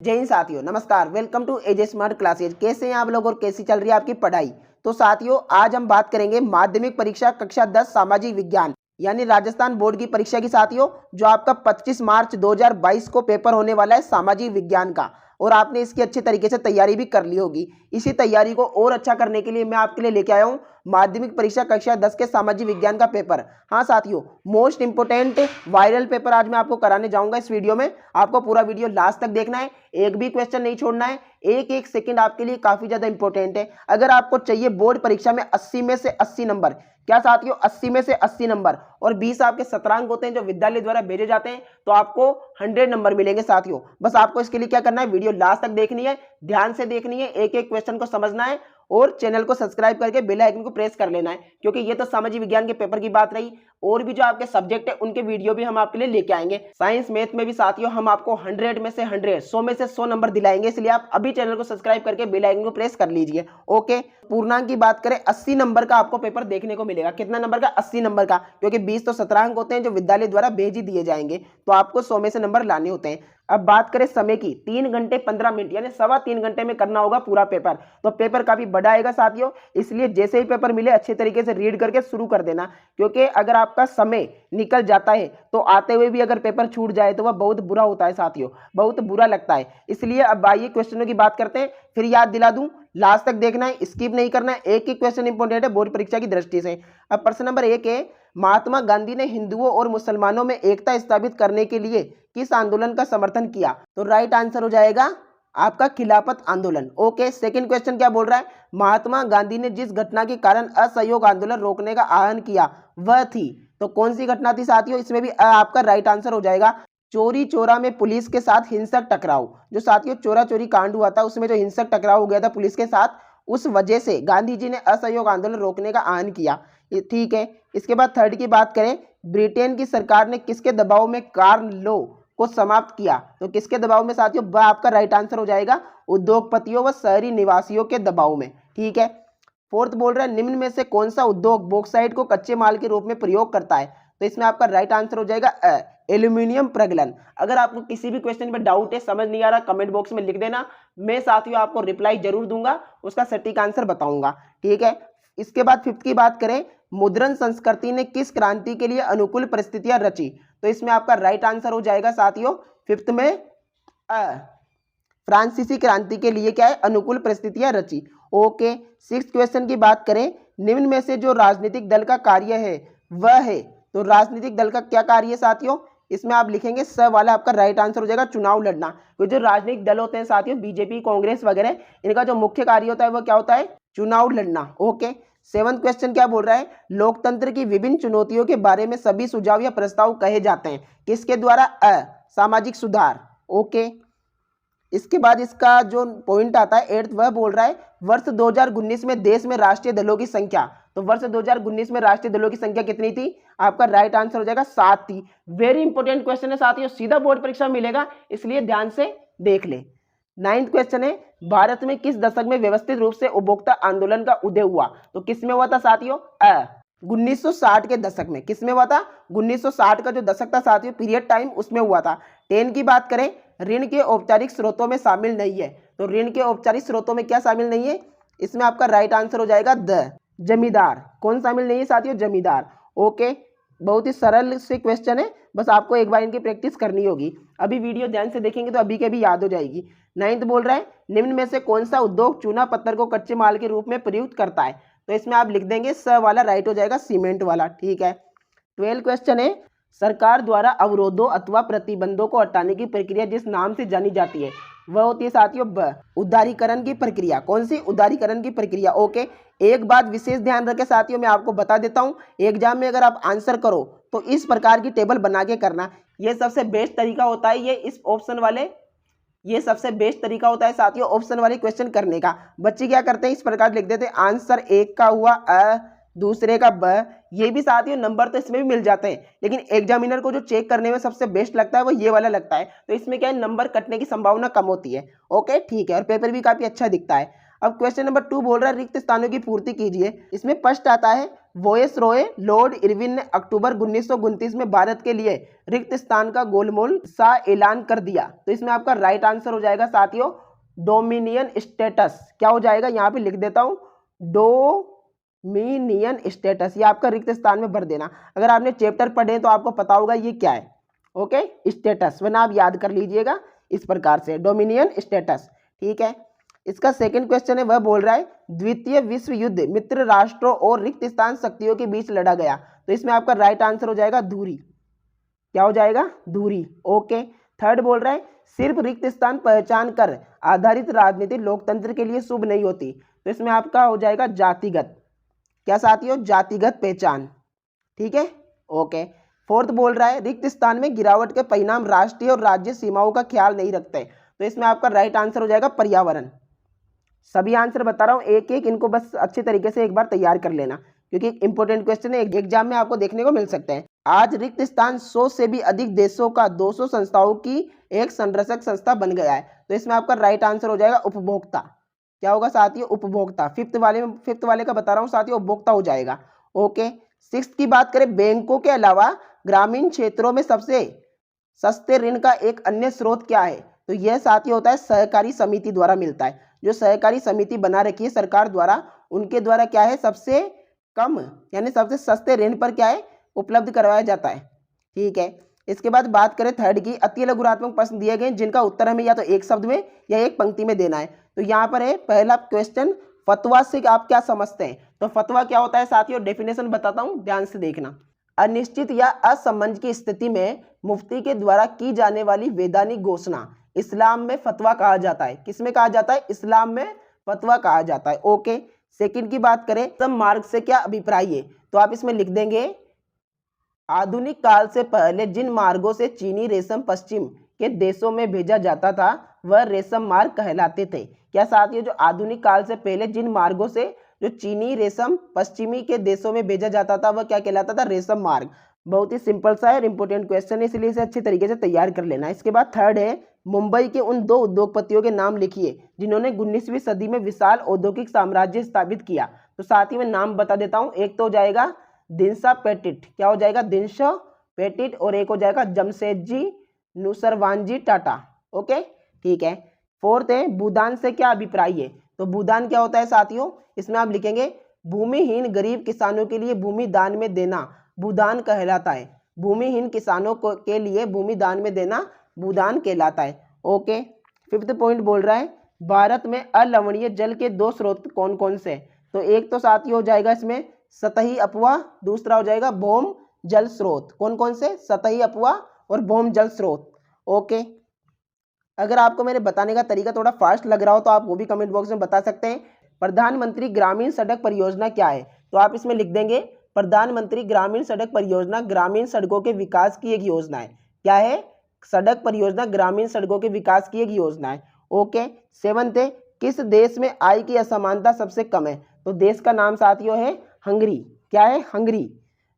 जय हिंद साथियों, नमस्कार। Welcome to AJ smart classes. कैसे हैं आप लोग और कैसी चल रही है आपकी पढ़ाई। तो साथियों, आज हम बात करेंगे माध्यमिक परीक्षा कक्षा 10 सामाजिक विज्ञान यानी राजस्थान बोर्ड की परीक्षा की साथियों, जो आपका 25 मार्च 2022 को पेपर होने वाला है सामाजिक विज्ञान का। और आपने इसकी अच्छे तरीके से तैयारी भी कर ली होगी। इसी तैयारी को और अच्छा करने के लिए मैं आपके लिए लेके आया हूँ माध्यमिक परीक्षा कक्षा 10 के सामाजिक विज्ञान का पेपर। हाँ साथियों, मोस्ट इंपोर्टेंट वायरल पेपर आज मैं आपको कराने जाऊंगा इस वीडियो में। आपको पूरा वीडियो लास्ट तक देखना है, एक भी क्वेश्चन नहीं छोड़ना है। एक एक सेकंड आपके लिए काफी ज्यादा इंपॉर्टेंट है। अगर आपको चाहिए बोर्ड परीक्षा में 80 में से 80 नंबर, क्या साथियों 80 में से 80 नंबर, और 20 आपके शतरंग होते हैं जो विद्यालय द्वारा भेजे जाते हैं, तो आपको 100 नंबर मिलेंगे साथियों। बस आपको इसके लिए क्या करना है, वीडियो लास्ट तक देखनी है, ध्यान से देखनी है, एक एक क्वेश्चन को समझना है और चैनल को सब्सक्राइब करके बेल आइकन को प्रेस कर लेना है, क्योंकि ये तो सामाजिक विज्ञान के पेपर की बात रही। और भी जो आपके सब्जेक्ट है उनके वीडियो भी हम आपके लिए लेके आएंगे। साइंस मैथ में भी साथियों हम आपको 100 में से 100, 100 में से 100 नंबर दिलाएंगे। इसलिए आप अभी चैनल को सब्सक्राइब करके बेल आइकन को प्रेस कर लीजिए। ओके, पूर्णांक की बात करें 80 नंबर का आपको पेपर देखने को मिलेगा। कितना नंबर का? 80 नंबर का, क्योंकि 20 तो शतरंग होते हैं जो विद्यालय द्वारा भेज ही दिए जाएंगे, तो आपको 100 में से नंबर लाने होते हैं। अब बात करें समय की, 3 घंटे 15 मिनट यानी 3.25 घंटे में करना होगा पूरा पेपर। तो पेपर काफी बड़ा आएगा साथियों, इसलिए जैसे ही पेपर मिले अच्छे तरीके से रीड करके शुरू कर देना, क्योंकि अगर आपका समय निकल जाता है तो आते हुए भी अगर पेपर छूट जाए तो वह बहुत बुरा होता है साथियों, बहुत बुरा लगता है। इसलिए अब आइए क्वेश्चनों की बात करते हैं। फिर याद दिला दूं, लास्ट तक देखना है, स्किप नहीं करना है। एक एक क्वेश्चन इंपॉर्टेंट है बोर्ड परीक्षा की दृष्टि से। अब प्रश्न नंबर 1 है, महात्मा गांधी ने हिंदुओं और मुसलमानों में एकता स्थापित करने के लिए किस आंदोलन का समर्थन किया? तो राइट आंसर हो जाएगा आपका खिलाफत आंदोलन। ओके, सेकंड क्वेश्चन क्या बोल रहा है, महात्मा गांधी ने जिस घटना के कारण असहयोग आंदोलन रोकने का आह्वान किया वह थी, तो कौन सी घटना थी साथियों? इसमें भी आपका राइट आंसर हो जाएगा चोरी चोरा में पुलिस के साथ हिंसक टकराव। जो साथियों चोरा चोरी कांड हुआ था उसमें जो हिंसक टकराव हो गया था पुलिस के साथ, उस वजह से गांधी जी ने असहयोग आंदोलन रोकने का आह्वान किया। ठीक है। इसके बाद थर्ड की बात करें, ब्रिटेन की सरकार ने किसके दबाव में कार्ल लॉ को समाप्त किया? तो किसके दबाव में साथियों? वह आपका राइट आंसर हो जाएगा उद्योगपतियों व शहरी निवासियों के दबाव में। ठीक है। फोर्थ बोल रहा है, निम्न में से कौन सा उद्योग बॉक्साइट को कच्चे माल के रूप में प्रयोग करता है? तो इसमें आपका राइट आंसर हो जाएगा एल्यूमिनियम प्रगलन। अगर आपको किसी भी क्वेश्चन में डाउट है, समझ नहीं आ रहा, कमेंट बॉक्स में लिख देना, मैं साथियों आपको रिप्लाई जरूर दूंगा, उसका सटीक आंसर बताऊंगा। ठीक है। इसके बाद फिफ्थ की बात करें, मुद्रण संस्कृति ने किस क्रांति के लिए अनुकूल परिस्थितियां रची? तो इसमें आपका राइट आंसर हो जाएगा साथियों फिफ्थ में फ्रांसीसी क्रांति के लिए क्या है? अनुकूल परिस्थितियां रची। ओके, सिक्स्थ क्वेश्चन की बात करें, निम्न में से जो राजनीतिक दल का कार्य है वह है, तो राजनीतिक दल का क्या कार्य है साथियों? इसमें आप लिखेंगे स वाला, आपका राइट आंसर हो जाएगा चुनाव लड़ना। तो जो राजनीतिक दल होते हैं साथियों, बीजेपी कांग्रेस वगैरह, इनका जो मुख्य कार्य होता है वह क्या होता है? चुनाव लड़ना। ओके, सेवंथ क्वेश्चन क्या बोल रहा है, लोकतंत्र की विभिन्न चुनौतियों के बारे में सभी सुझाव या प्रस्ताव कहे जाते हैं किसके द्वारा? सामाजिक सुधार। ओके, इसके बाद इसका जो पॉइंट आता है एट्थ, वह बोल रहा है वर्ष 2019 में देश में राष्ट्रीय दलों की संख्या। तो वर्ष 2019 में राष्ट्रीय दलों की संख्या कितनी थी? आपका राइट आंसर हो जाएगा 7 थी। वेरी इंपॉर्टेंट क्वेश्चन है साथियों, सीधा बोर्ड परीक्षा मिलेगा, इसलिए ध्यान से देख ले। नाइन्थ क्वेश्चन है, भारत में किस दशक में व्यवस्थित रूप से उपभोक्ता आंदोलन का उदय हुआ? तो किसमें हुआ था साथियों? 1960 के दशक में। किसमें हुआ था? 1960 का जो दशक था साथियों, पीरियड टाइम, उसमें हुआ था। 10 की बात करें, ऋण के औपचारिक स्रोतों में शामिल नहीं है। तो ऋण के औपचारिक स्रोतों में क्या शामिल नहीं है? इसमें आपका राइट आंसर हो जाएगा जमींदार। कौन शामिल नहीं है साथियों? जमींदार। ओके, बहुत ही सरल से क्वेश्चन है, बस आपको एक बार इनकी प्रैक्टिस करनी होगी। अभी वीडियो ध्यान से देखेंगे तो अभी के भी याद हो जाएगी। नाइन्थ बोल रहा है, निम्न में से कौन सा उद्योग चूना पत्थर को कच्चे माल के रूप में प्रयुक्त करता है? तो इसमें आप लिख देंगे स वाला, राइट हो जाएगा सीमेंट वाला। ठीक है। 12 क्वेश्चन है, सरकार द्वारा अवरोधों अथवा प्रतिबंधों को हटाने की प्रक्रिया जिस नाम से जानी जाती है वह होती है साथियों उदारीकरण की प्रक्रिया। कौन सी? उदारीकरण की प्रक्रिया। ओके, एक बात विशेष ध्यान रखें साथियों, मैं आपको बता देता हूं, एग्जाम में अगर आप आंसर करो तो इस प्रकार की टेबल बना के करना, यह सबसे बेस्ट तरीका होता है। ये इस ऑप्शन वाले, ये सबसे बेस्ट तरीका होता है साथियों ऑप्शन वाले क्वेश्चन करने का। बच्चे क्या करते हैं, इस प्रकार लिख देते हैं, आंसर एक का हुआ दूसरे का ब। ये भी साथियों नंबर तो इसमें भी मिल जाते हैं, लेकिन एग्जामिनर को जो चेक करने में सबसे बेस्ट लगता है वो ये वाला लगता है। तो इसमें क्या है, नंबर कटने की संभावना कम होती है। ओके, ठीक है, और पेपर भी काफी अच्छा दिखता है। अब क्वेश्चन नंबर 2 बोल रहा है, रिक्त स्थानों की पूर्ति कीजिए। इसमें फर्स्ट आता है, वोयसरॉय लॉर्ड इरविन ने अक्टूबर 1929 में भारत के लिए रिक्त स्थान का गोलमाल सा ऐलान कर दिया। तो इसमें आपका राइट आंसर हो जाएगा साथियों डोमिनियन स्टेटस। क्या हो जाएगा, यहाँ पे लिख देता हूँ डोमिनियन स्टेटस, ये आपका रिक्त स्थान में भर देना। अगर आपने चैप्टर पढ़े तो आपको पता होगा ये क्या है। ओके, स्टेटस, वरना आप याद कर लीजिएगा इस प्रकार से डोमिनियन स्टेटस। ठीक है, इसका सेकंड क्वेश्चन है, वह बोल रहा है द्वितीय विश्व युद्ध मित्र राष्ट्रों और रिक्त स्थान शक्तियों के बीच लड़ा गया। तो इसमें आपका राइट आंसर हो जाएगा धुरी। क्या हो जाएगा, धुरी। ओके, थर्ड बोल रहा है सिर्फ रिक्त स्थान पहचान कर आधारित राजनीति लोकतंत्र के लिए शुभ नहीं होती। तो इसमें आपका हो जाएगा जातिगत। क्या साथियों, जातिगत पहचान। ठीक है, ओके। फोर्थ बोल रहा है रिक्त स्थान में गिरावट के परिणाम राष्ट्रीय और राज्य सीमाओं का ख्याल नहीं रखते। तो इसमें आपका राइट आंसर हो जाएगा पर्यावरण। सभी आंसर बता रहा हूँ एक एक, इनको बस अच्छे तरीके से एक बार तैयार कर लेना, क्योंकि इंपॉर्टेंट क्वेश्चन है, एग्जाम में आपको देखने को मिल सकते हैं। आज रिक्त स्थान 100 से भी अधिक देशों का 200 संस्थाओं की एक संरक्षक संस्था बन गया है। तो इसमें आपका राइट आंसर हो जाएगा उपभोक्ता। क्या होगा साथियों, उपभोक्ता। फिफ्थ वाले का बता रहा हूँ साथियों, उपभोक्ता हो जाएगा। ओके, सिक्स्थ की बात करें, बैंकों के अलावा ग्रामीण क्षेत्रों में सबसे सस्ते ऋण का एक अन्य स्रोत क्या है। तो यह साथियों होता है सहकारी समिति द्वारा मिलता है। जो सहकारी समिति बना रखी है सरकार द्वारा, उनके द्वारा क्या है सबसे कम यानी सबसे सस्ते ऋण पर क्या है उपलब्ध करवाया जाता है। ठीक है, इसके बाद बात करें थर्ड की, अति लघुरात्मक प्रश्न दिए गए जिनका उत्तर हमें या तो एक शब्द में या एक पंक्ति में देना है। तो यहाँ पर है पहला क्वेश्चन, फतवा से आप क्या समझते हैं। तो फतवा क्या होता है साथियों, डेफिनेशन बताता हूँ, ध्यान से देखना। अनिश्चित या असमंजस की स्थिति में मुफ्ती के द्वारा की जाने वाली वैधानिक घोषणा इस्लाम में फतवा कहा जाता है। किसमें कहा जाता है, इस्लाम में फतवा कहा जाता है। ओके, सेकंड की बात करें, रेशम मार्ग से क्या अभिप्राय है। तो आप इसमें लिख देंगे आधुनिक काल से पहले जिन मार्गों से चीनी रेशम पश्चिम के देशों में भेजा जाता था वह रेशम मार्ग कहलाते थे। क्या साथियों, जो आधुनिक काल से पहले जिन मार्गों से जो चीनी रेशम पश्चिमी के देशों में भेजा जाता था वह क्या कहलाता था, रेशम मार्ग। बहुत ही सिंपल सा है, इंपॉर्टेंट क्वेश्चन है, इसलिए इसे अच्छी तरीके से तैयार कर लेना। इसके बाद थर्ड है, मुंबई के उन दो उद्योगपतियों के नाम लिखिए जिन्होंने 19वीं सदी में विशाल औद्योगिक साम्राज्य स्थापित किया। तो साथ ही मैं नाम बता देता हूं, एक तो हो जाएगा दिनशा पेटिट। क्या हो जाएगा, दिनशा पेटिट। और एक हो जाएगा जमशेदजी नुसरवानजी टाटा। ओके, ठीक है। फोर्थ है, भूदान से क्या अभिप्राय है। तो भूदान क्या होता है साथियों, इसमें आप लिखेंगे भूमिहीन गरीब किसानों के लिए भूमि दान में देना भूदान कहलाता है। भूमिहीन किसानों को के लिए भूमि दान में देना भूदान कहलाता है। ओके, फिफ्थ पॉइंट बोल रहा है भारत में अलवणीय जल के दो स्रोत कौन कौन से। तो एक तो साथी हो जाएगा इसमें सतही अपवाह, दूसरा हो जाएगा भौम जल स्रोत। कौन कौन से, सतही अपवाह और भौम जल स्रोत। ओके, अगर आपको मेरे बताने का तरीका थोड़ा फास्ट लग रहा हो तो आप वो भी कमेंट बॉक्स में बता सकते हैं। प्रधानमंत्री ग्रामीण सड़क परियोजना क्या है। तो आप इसमें लिख देंगे प्रधानमंत्री ग्रामीण सड़क परियोजना ग्रामीण सड़कों के विकास की एक योजना है। क्या है, सड़क परियोजना ग्रामीण सड़कों के विकास की एक योजना है। ओके, सेवंथ है, किस देश में आय की असमानता सबसे कम है। तो देश का नाम साथियों है हंगरी। क्या है, हंगरी।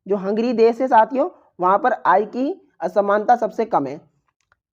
जो हंगरी देश है साथियों, वहां पर आय की असमानता सबसे कम है।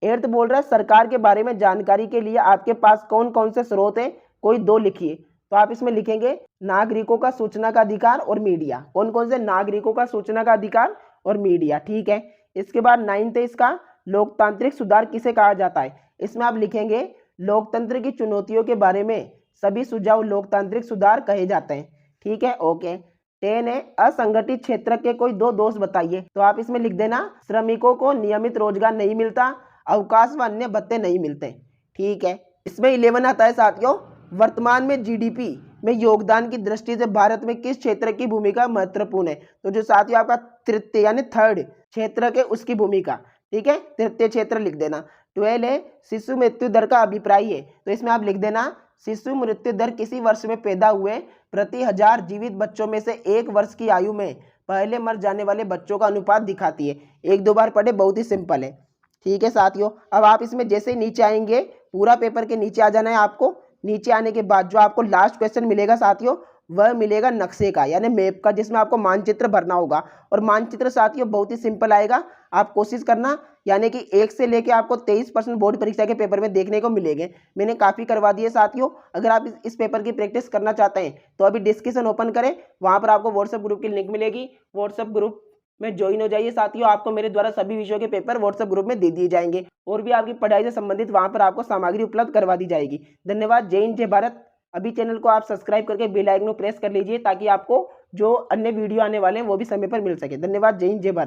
एर्थ बोल रहा है सरकार के बारे में जानकारी के लिए आपके पास कौन कौन से स्रोत हैं, कोई दो लिखिए। तो आप इसमें लिखेंगे नागरिकों का सूचना का अधिकार और मीडिया। कौन कौन से, नागरिकों का सूचना का अधिकार और मीडिया। ठीक है, इसके बाद नाइन्थ है इसका, लोकतांत्रिक सुधार किसे कहा जाता है। इसमें आप लिखेंगे लोकतंत्र की चुनौतियों के बारे में सभी सुझाव लोकतांत्रिक सुधार कहे जाते हैं। ठीक है, ओके। 10 है, असंगठित क्षेत्र के कोई दो दोष बताइए। तो आप इसमें लिख देना श्रमिकों को नियमित रोजगार नहीं मिलता, अवकाश व अन्य भत्ते नहीं मिलते। ठीक है, इसमें 11 आता है साथियों, वर्तमान में जीडीपी में योगदान की दृष्टि से भारत में किस क्षेत्र की भूमिका महत्वपूर्ण है। तो जो साथियों आपका तृतीय यानी थर्ड क्षेत्र के उसकी भूमिका। ठीक है, तृतीय क्षेत्र लिख देना। 12 है, शिशु मृत्यु दर का अभिप्राय है। तो इसमें आप लिख देना शिशु मृत्यु दर किसी वर्ष में पैदा हुए प्रति 1000 जीवित बच्चों में से 1 वर्ष की आयु में पहले मर जाने वाले बच्चों का अनुपात दिखाती है। एक दो बार पढ़े, बहुत ही सिंपल है। ठीक है साथियों, अब आप इसमें जैसे ही नीचे आएंगे, पूरा पेपर के नीचे आ जाना है आपको। नीचे आने के बाद जो आपको लास्ट क्वेश्चन मिलेगा साथियों, वह मिलेगा नक्शे का यानी मैप का, जिसमें आपको मानचित्र भरना होगा। और मानचित्र साथियों बहुत ही सिंपल आएगा, आप कोशिश करना यानी कि 1 से लेके आपको 23% बोर्ड परीक्षा के पेपर में देखने को मिलेंगे। मैंने काफ़ी करवा दिए साथियों। अगर आप इस पेपर की प्रैक्टिस करना चाहते हैं तो अभी डिस्कशन ओपन करें, वहाँ पर आपको व्हाट्सएप ग्रुप की लिंक मिलेगी। व्हाट्सएप ग्रुप में ज्वाइन हो जाइए साथियों। आपको मेरे द्वारा सभी विषयों के पेपर व्हाट्सएप ग्रुप में दे दिए जाएंगे और भी आपकी पढ़ाई से संबंधित वहाँ पर आपको सामग्री उपलब्ध करवा दी जाएगी। धन्यवाद। जय हिंद, जय भारत। अभी चैनल को आप सब्सक्राइब करके बेल आइकन को प्रेस कर लीजिए ताकि आपको जो अन्य वीडियो आने वाले हैं वो भी समय पर मिल सके। धन्यवाद। जय हिंद, जय भारत।